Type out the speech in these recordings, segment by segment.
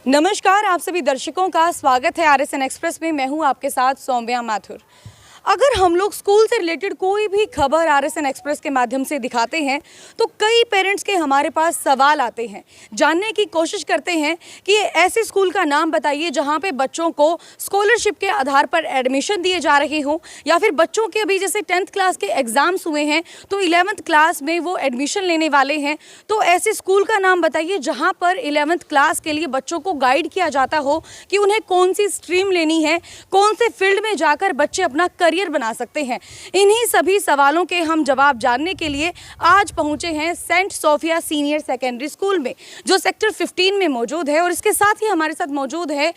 नमस्कार, आप सभी दर्शकों का स्वागत है आरएसएन एक्सप्रेस में। मैं हूं आपके साथ सौम्या माथुर। अगर हम लोग स्कूल से रिलेटेड कोई भी खबर आरएसएन एक्सप्रेस के माध्यम से दिखाते हैं तो कई पेरेंट्स के हमारे पास सवाल आते हैं। जानने की कोशिश करते हैं कि ऐसे स्कूल का नाम बताइए जहां पे बच्चों को स्कॉलरशिप के आधार पर एडमिशन दिए जा रहे हों, या फिर बच्चों के अभी जैसे 10th क्लास के एग्ज़ाम्स हुए हैं तो 11th क्लास में वो एडमिशन लेने वाले हैं। तो ऐसे स्कूल का नाम बताइए जहाँ पर 11th क्लास के लिए बच्चों को गाइड किया जाता हो कि उन्हें कौन सी स्ट्रीम लेनी है, कौन से फील्ड में जाकर बच्चे अपना करियर बना सकते हैं। इन्हीं सभी सवालों के हम जवाब जानने के लिए आज पहुंचे हैं Saint Sophia senior secondary school में, जो सेक्टर 15 में मौजूद है। और इसके साथ ही हमारे साथ मौजूद है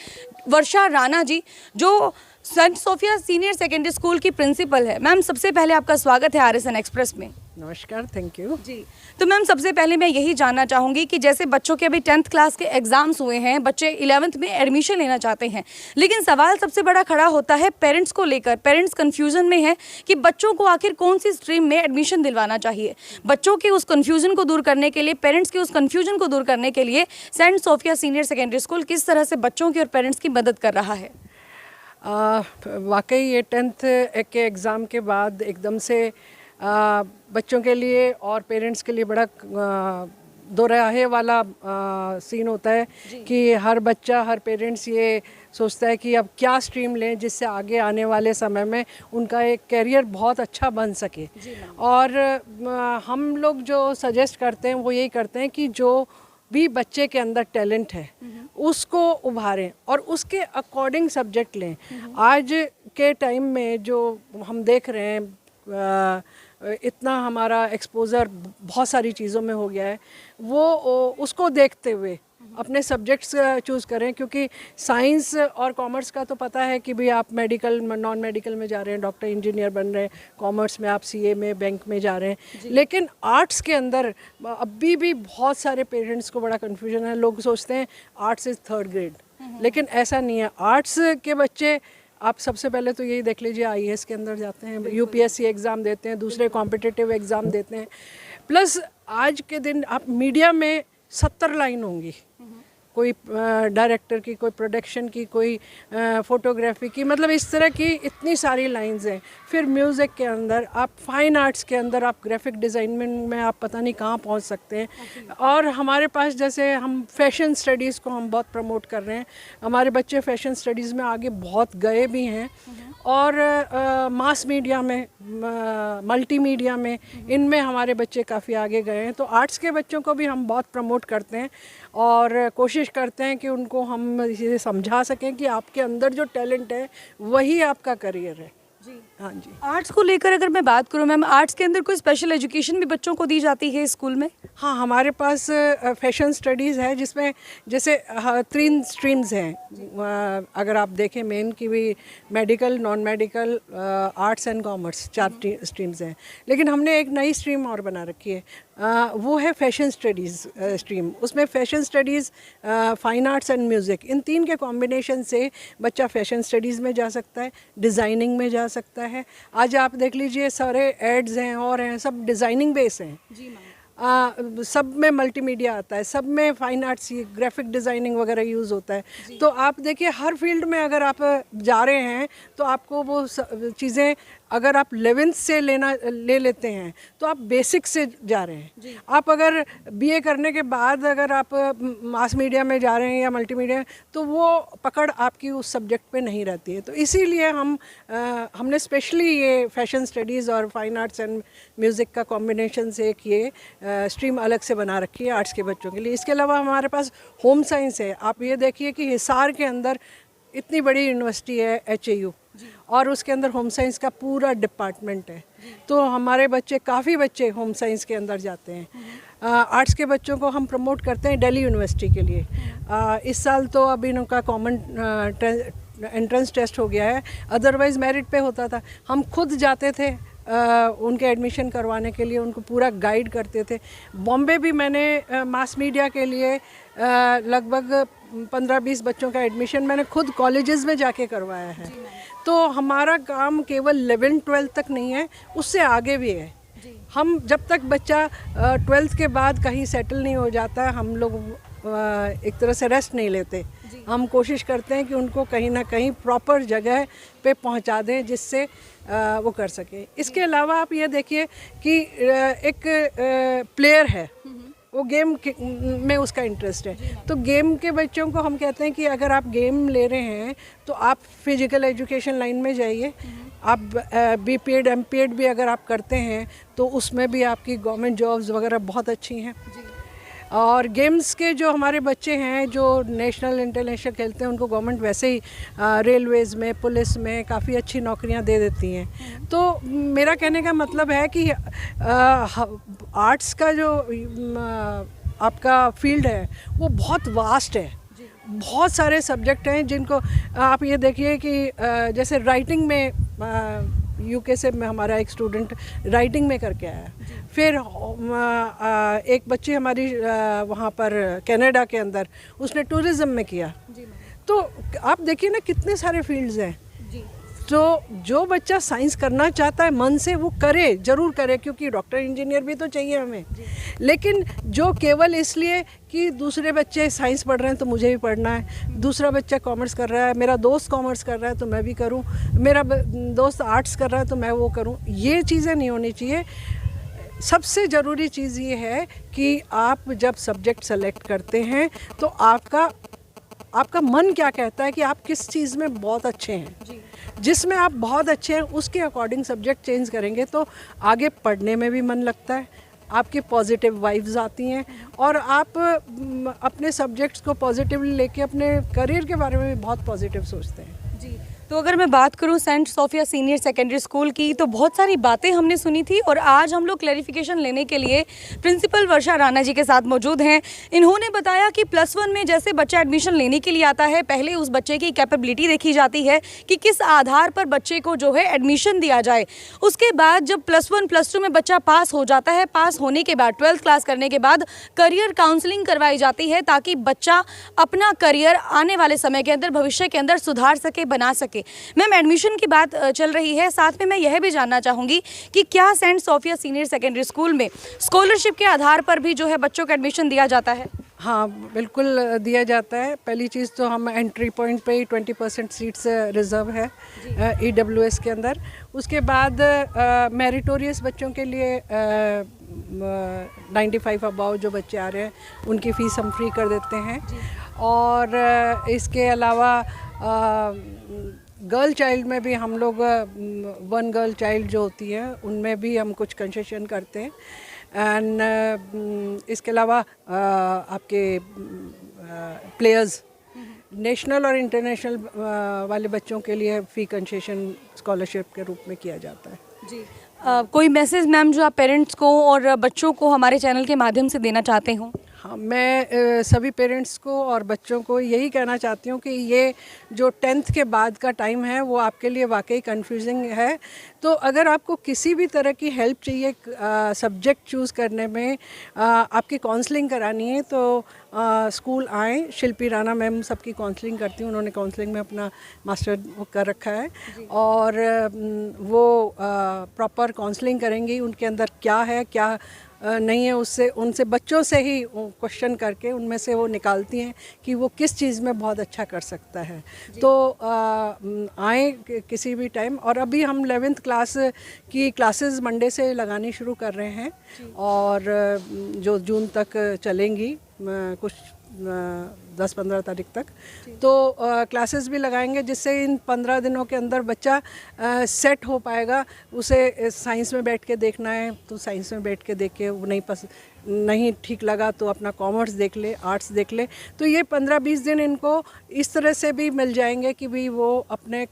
वर्षा राणा जी, जो Saint Sophia senior secondary school की प्रिंसिपल है। मैम, सबसे पहले आपका स्वागत है आरएसएन एक्सप्रेस में। नमस्कार, थैंक यू जी। तो मैम, सबसे पहले मैं यही जानना चाहूँगी कि जैसे बच्चों के अभी 10th क्लास के एग्ज़ाम्स हुए हैं, बच्चे 11th में एडमिशन लेना चाहते हैं, लेकिन सवाल सबसे बड़ा खड़ा होता है पेरेंट्स को लेकर। पेरेंट्स कन्फ्यूज़न में है कि बच्चों को आखिर कौन सी स्ट्रीम में एडमिशन दिलवाना चाहिए। बच्चों की उस कन्फ्यूज़न को दूर करने के लिए, पेरेंट्स की उस कन्फ्यूज़न को दूर करने के लिए Saint Sophia senior secondary school किस तरह से बच्चों की और पेरेंट्स की मदद कर रहा है? वाकई ये 10th के एग्ज़ाम के बाद एकदम से बच्चों के लिए और पेरेंट्स के लिए बड़ा दोराहे वाला सीन होता है कि हर बच्चा, हर पेरेंट्स ये सोचता है कि अब क्या स्ट्रीम लें जिससे आगे आने वाले समय में उनका एक कैरियर बहुत अच्छा बन सके। और हम लोग जो सजेस्ट करते हैं वो यही करते हैं कि जो भी बच्चे के अंदर टैलेंट है उसको उभारें और उसके अकॉर्डिंग सब्जेक्ट लें। आज के टाइम में जो हम देख रहे हैं, इतना हमारा एक्सपोज़र बहुत सारी चीज़ों में हो गया है, वो उसको देखते हुए अपने सब्जेक्ट्स चूज़ करें। क्योंकि साइंस और कॉमर्स का तो पता है कि भी आप मेडिकल, नॉन मेडिकल में जा रहे हैं, डॉक्टर, इंजीनियर बन रहे हैं, कॉमर्स में आप सीए में, बैंक में जा रहे हैं। लेकिन आर्ट्स के अंदर अभी भी बहुत सारे पेरेंट्स को बड़ा कन्फ्यूजन है। लोग सोचते हैं आर्ट्स इज़ 3rd ग्रेड, लेकिन ऐसा नहीं है। आर्ट्स के बच्चे, आप सबसे पहले तो यही देख लीजिए, आईएएस के अंदर जाते हैं, यूपीएससी एग्ज़ाम देते हैं, दूसरे कॉम्पिटिटिव एग्ज़ाम देते हैं। प्लस आज के दिन आप मीडिया में 70 लाइन होंगी, कोई डायरेक्टर की, कोई प्रोडक्शन की, कोई फ़ोटोग्राफी की, मतलब इस तरह की इतनी सारी लाइंस हैं। फिर म्यूज़िक के अंदर, आप फाइन आर्ट्स के अंदर, आप ग्राफिक डिज़ाइनिंग में आप पता नहीं कहाँ पहुँच सकते हैं। और हमारे पास जैसे हम फैशन स्टडीज़ को हम बहुत प्रमोट कर रहे हैं। हमारे बच्चे फैशन स्टडीज़ में आगे बहुत गए भी हैं। और मास मीडिया में, मल्टीमीडिया में, इनमें हमारे बच्चे काफ़ी आगे गए हैं। तो आर्ट्स के बच्चों को भी हम बहुत प्रमोट करते हैं और कोशिश करते हैं कि उनको हम ये समझा सकें कि आपके अंदर जो टैलेंट है वही आपका करियर है। जी, हाँ जी। आर्ट्स को लेकर अगर मैं बात करूं मैम, आर्ट्स के अंदर कोई स्पेशल एजुकेशन भी बच्चों को दी जाती है स्कूल में? हाँ, हमारे पास फैशन स्टडीज़ है जिसमें जैसे 3 स्ट्रीम्स हैं। अगर आप देखें, मेन की भी medical, non medical, arts and commerce, 4 streams हैं। लेकिन हमने एक नई स्ट्रीम और बना रखी है, वो है फैशन स्टडीज़ स्ट्रीम। उसमें fashion studies, fine arts and music, इन 3 के कॉम्बिनेशन से बच्चा फैशन स्टडीज़ में जा सकता है, डिज़ाइनिंग में जा सकता है। आज आप देख लीजिए, सारे एड्स हैं और हैं, सब डिज़ाइनिंग बेस हैं। जी मैम। सब में मल्टीमीडिया आता है, सब में फाइन आर्ट्स, ग्राफिक डिज़ाइनिंग वगैरह यूज़ होता है। तो आप देखिए, हर फील्ड में अगर आप जा रहे हैं तो आपको वो चीज़ें, अगर आप 11th से ले लेते हैं तो आप बेसिक से जा रहे हैं। आप अगर बीए करने के बाद अगर आप मास मीडिया में जा रहे हैं या मल्टीमीडिया, तो वो पकड़ आपकी उस सब्जेक्ट पे नहीं रहती है। तो इसीलिए हमने स्पेशली ये फैशन स्टडीज़ और फाइन आर्ट्स एंड म्यूज़िक का कॉम्बिनेशन से एक ये स्ट्रीम अलग से बना रखी है आर्ट्स के बच्चों के लिए। इसके अलावा हमारे पास होम साइंस है। आप ये देखिए कि हिसार के अंदर इतनी बड़ी यूनिवर्सिटी है HAU, और उसके अंदर होम साइंस का पूरा डिपार्टमेंट है। तो हमारे बच्चे, काफ़ी बच्चे होम साइंस के अंदर जाते हैं। आर्ट्स के बच्चों को हम प्रमोट करते हैं दिल्ली यूनिवर्सिटी के लिए। इस साल तो अभी इनका कॉमन एंट्रेंस टेस्ट हो गया है, अदरवाइज़ मेरिट पे होता था। हम खुद जाते थे उनके एडमिशन करवाने के लिए, उनको पूरा गाइड करते थे। बॉम्बे भी मैंने मास मीडिया के लिए लगभग 15-20 बच्चों का एडमिशन मैंने खुद कॉलेजेस में जाके करवाया है। तो हमारा काम केवल 11th-12th तक नहीं है, उससे आगे भी है। हम जब तक बच्चा 12th के बाद कहीं सेटल नहीं हो जाता, हम लोग एक तरह से रेस्ट नहीं लेते। हम कोशिश करते हैं कि उनको कहीं ना कहीं प्रॉपर जगह पे पहुंचा दें जिससे वो कर सके। इसके अलावा आप ये देखिए कि एक प्लेयर है, वो गेम में उसका इंटरेस्ट है, तो गेम के बच्चों को हम कहते हैं कि अगर आप गेम ले रहे हैं तो आप फिजिकल एजुकेशन लाइन में जाइए। आप बीपीएड एमपीएड भी अगर आप करते हैं तो उसमें भी आपकी गवर्नमेंट जॉब्स वगैरह बहुत अच्छी हैं। और गेम्स के जो हमारे बच्चे हैं जो नेशनल इंटरनेशनल खेलते हैं उनको गवर्नमेंट वैसे ही रेलवेज़ में, पुलिस में काफ़ी अच्छी नौकरियां दे देती हैं। तो मेरा कहने का मतलब है कि आर्ट्स का जो आपका फील्ड है वो बहुत वास्ट है। बहुत सारे सब्जेक्ट हैं जिनको आप ये देखिए कि जैसे राइटिंग में यूके से में हमारा एक स्टूडेंट राइटिंग में करके आया। फिर एक बच्ची हमारी वहाँ पर कनाडा के अंदर उसने टूरिज़्म में किया। तो आप देखिए ना कितने सारे फील्ड्स हैं। तो जो बच्चा साइंस करना चाहता है मन से वो करे, ज़रूर करे, क्योंकि डॉक्टर इंजीनियर भी तो चाहिए हमें। लेकिन जो केवल इसलिए कि दूसरे बच्चे साइंस पढ़ रहे हैं तो मुझे भी पढ़ना है, दूसरा बच्चा कॉमर्स कर रहा है, मेरा दोस्त कॉमर्स कर रहा है तो मैं भी करूं, मेरा दोस्त आर्ट्स कर रहा है तो मैं वो करूं, ये चीज़ें नहीं होनी चाहिए। सबसे ज़रूरी चीज़ ये है कि आप जब सब्जेक्ट सेलेक्ट करते हैं तो आपका मन क्या कहता है कि आप किस चीज़ में बहुत अच्छे हैं। जिसमें आप बहुत अच्छे हैं उसके अकॉर्डिंग सब्जेक्ट चेंज करेंगे तो आगे पढ़ने में भी मन लगता है, आपकी पॉजिटिव वाइब्स आती हैं और आप अपने सब्जेक्ट्स को पॉजिटिवली लेके अपने करियर के बारे में भी बहुत पॉजिटिव सोचते हैं। तो अगर मैं बात करूं Saint Sophia senior secondary school की, तो बहुत सारी बातें हमने सुनी थी और आज हम लोग क्लैरिफिकेशन लेने के लिए प्रिंसिपल वर्षा राणा जी के साथ मौजूद हैं। इन्होंने बताया कि +1 में जैसे बच्चा एडमिशन लेने के लिए आता है, पहले उस बच्चे की कैपेबिलिटी देखी जाती है कि किस आधार पर बच्चे को जो है एडमिशन दिया जाए। उसके बाद जब +1 +2 में बच्चा पास हो जाता है, पास होने के बाद 12th क्लास करने के बाद करियर काउंसलिंग करवाई जाती है ताकि बच्चा अपना करियर आने वाले समय के अंदर, भविष्य के अंदर सुधार सके, बना सके। मैम, एडमिशन की बात चल रही है, साथ में मैं यह भी जानना चाहूँगी कि क्या Saint Sophia senior secondary school में स्कॉलरशिप के आधार पर भी जो है बच्चों को एडमिशन दिया जाता है? हाँ, बिल्कुल दिया जाता है। पहली चीज़ तो हम एंट्री पॉइंट पे ही 20% सीट्स रिज़र्व है EWS के अंदर। उसके बाद मेरिटोरियस बच्चों के लिए 95 अबाव जो बच्चे आ रहे हैं उनकी फ़ीस हम फ्री कर देते हैं। और इसके अलावा गर्ल चाइल्ड में भी हम लोग 1 गर्ल चाइल्ड जो होती है उनमें भी हम कुछ कंसेशन करते हैं। एंड इसके अलावा आपके प्लेयर्स नेशनल और इंटरनेशनल वाले बच्चों के लिए फ़ी कंसेशन स्कॉलरशिप के रूप में किया जाता है। जी, कोई मैसेज मैम जो आप पेरेंट्स को और बच्चों को हमारे चैनल के माध्यम से देना चाहते हो? हाँ, मैं सभी पेरेंट्स को और बच्चों को यही कहना चाहती हूँ कि ये जो 10th के बाद का टाइम है वो आपके लिए वाकई कंफ्यूजिंग है। तो अगर आपको किसी भी तरह की हेल्प चाहिए सब्जेक्ट चूज़ करने में, आपकी काउंसलिंग करानी है तो स्कूल आएँ। शिल्पी राणा मैम सबकी काउंसलिंग करती हैं, उन्होंने काउंसलिंग में अपना मास्टर कर रखा है और वो प्रॉपर काउंसलिंग करेंगी। उनके अंदर क्या है क्या नहीं है उससे उनसे बच्चों से ही क्वेश्चन करके उनमें से वो निकालती हैं कि वो किस चीज़ में बहुत अच्छा कर सकता है। तो आए किसी भी टाइम। और अभी हम 11th क्लास की क्लासेस मंडे से लगानी शुरू कर रहे हैं और जो जून तक चलेंगी, कुछ 10-15 तारीख तक। तो क्लासेस भी लगाएंगे जिससे इन 15 दिनों के अंदर बच्चा सेट हो पाएगा। उसे साइंस में बैठ के देखना है तो साइंस में बैठ के देख के, वो नहीं ठीक लगा तो अपना कॉमर्स देख ले, आर्ट्स देख ले। तो ये 15-20 दिन इनको इस तरह से भी मिल जाएंगे कि भी वो अपने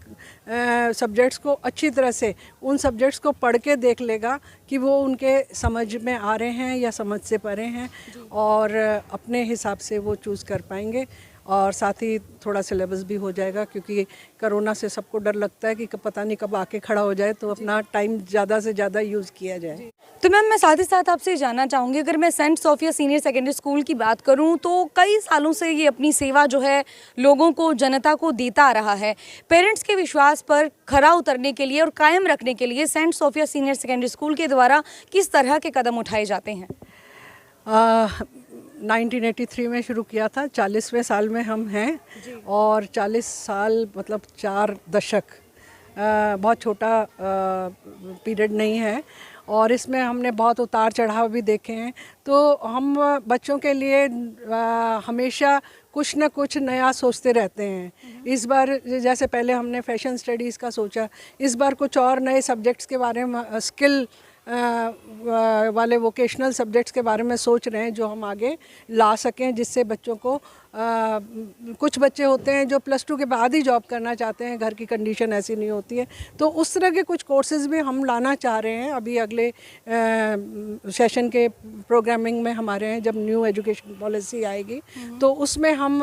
सब्जेक्ट्स को अच्छी तरह से, उन सब्जेक्ट्स को पढ़ के देख लेगा कि वो उनके समझ में आ रहे हैं या समझ से परे हैं और अपने हिसाब से वो चूज़ कर पाएंगे। और साथ ही थोड़ा सिलेबस भी हो जाएगा क्योंकि कोरोना से सबको डर लगता है कि पता नहीं कब आके खड़ा हो जाए, तो अपना टाइम ज़्यादा से ज़्यादा यूज़ किया जाए। तो मैम, मैं साथ ही साथ आपसे जानना चाहूँगी, अगर मैं Saint Sophia senior secondary school की बात करूँ तो कई सालों से ये अपनी सेवा जो है लोगों को, जनता को देता आ रहा है। पेरेंट्स के विश्वास पर खरा उतरने के लिए और कायम रखने के लिए Saint Sophia senior secondary school के द्वारा किस तरह के कदम उठाए जाते हैं? 1983 में शुरू किया था, 40वें साल में हम हैं और 40 साल मतलब 4 दशक बहुत छोटा पीरियड नहीं है और इसमें हमने बहुत उतार चढ़ाव भी देखे हैं। तो हम बच्चों के लिए हमेशा कुछ न कुछ नया सोचते रहते हैं। इस बार जैसे पहले हमने फैशन स्टडीज़ का सोचा, इस बार कुछ और नए सब्जेक्ट्स के बारे में, स्किल वाले वोकेशनल सब्जेक्ट्स के बारे में सोच रहे हैं जो हम आगे ला सकें, जिससे बच्चों को कुछ बच्चे होते हैं जो +2 के बाद ही जॉब करना चाहते हैं, घर की कंडीशन ऐसी नहीं होती है, तो उस तरह के कुछ कोर्सेज़ भी हम लाना चाह रहे हैं। अभी अगले सेशन के प्रोग्रामिंग में हमारे हैं, जब न्यू एजुकेशन पॉलिसी आएगी तो उसमें हम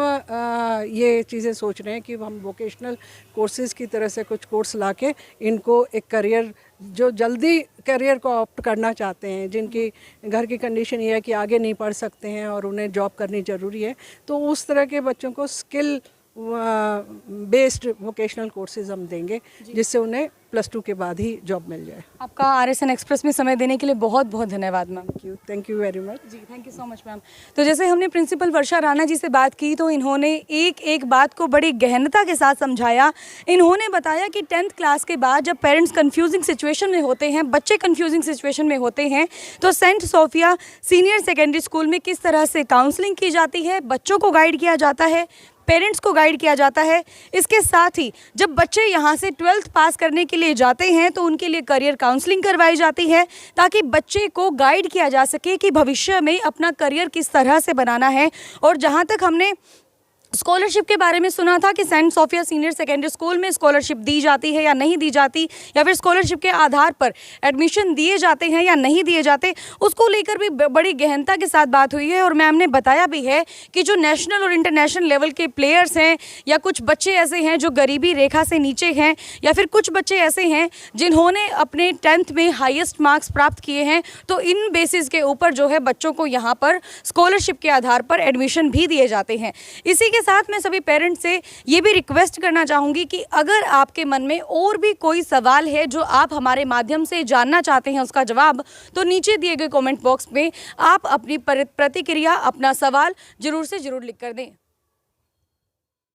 ये चीज़ें सोच रहे हैं कि हम वोकेशनल कोर्सेज़ की तरह से कुछ कोर्स ला के इनको एक करियर, जो जल्दी करियर को ऑप्ट करना चाहते हैं, जिनकी घर की कंडीशन ये है कि आगे नहीं पढ़ सकते हैं और उन्हें जॉब करनी ज़रूरी है, तो उस तरह के बच्चों को स्किल बेस्ड वोकेशनल कोर्सेज हम देंगे, जिससे उन्हें +2 के बाद ही जॉब मिल जाए। आपका RSN एक्सप्रेस में समय देने के लिए बहुत बहुत धन्यवाद ma'am. Thank you very much. जी, thank you so much ma'am. तो जैसे हमने प्रिंसिपल वर्षा राणा जी से बात की तो इन्होंने एक एक बात को बड़ी गहनता के साथ समझाया। इन्होंने बताया कि 10th क्लास के बाद जब पेरेंट्स कंफ्यूजिंग सिचुएशन में होते हैं, बच्चे कंफ्यूजिंग सिचुएशन में होते हैं, तो Saint Sophia senior secondary school में किस तरह से काउंसलिंग की जाती है, बच्चों को गाइड किया जाता है, पेरेंट्स को गाइड किया जाता है। इसके साथ ही जब बच्चे यहाँ से 12th पास करने के लिए जाते हैं तो उनके लिए करियर काउंसलिंग करवाई जाती है, ताकि बच्चे को गाइड किया जा सके कि भविष्य में अपना करियर किस तरह से बनाना है। और जहाँ तक हमने स्कॉलरशिप के बारे में सुना था कि Saint Sophia senior secondary school में स्कॉलरशिप दी जाती है या नहीं दी जाती, या फिर स्कॉलरशिप के आधार पर एडमिशन दिए जाते हैं या नहीं दिए जाते, उसको लेकर भी बड़ी गहनता के साथ बात हुई है। और मैम ने बताया भी है कि जो नेशनल और इंटरनेशनल लेवल के प्लेयर्स हैं, या कुछ बच्चे ऐसे हैं जो गरीबी रेखा से नीचे हैं, या फिर कुछ बच्चे ऐसे हैं जिन्होंने अपने 10th में हाईएस्ट मार्क्स प्राप्त किए हैं, तो इन बेसिस के ऊपर जो है बच्चों को यहाँ पर स्कॉलरशिप के आधार पर एडमिशन भी दिए जाते हैं। इसी के साथ मैं सभी पेरेंट्स से ये भी रिक्वेस्ट करना चाहूँगी कि अगर आपके मन में और भी कोई सवाल है जो आप हमारे माध्यम से जानना चाहते हैं उसका जवाब, तो नीचे दिए गए कमेंट बॉक्स में आप अपनी प्रतिक्रिया, अपना सवाल जरूर से जरूर लिख कर दें।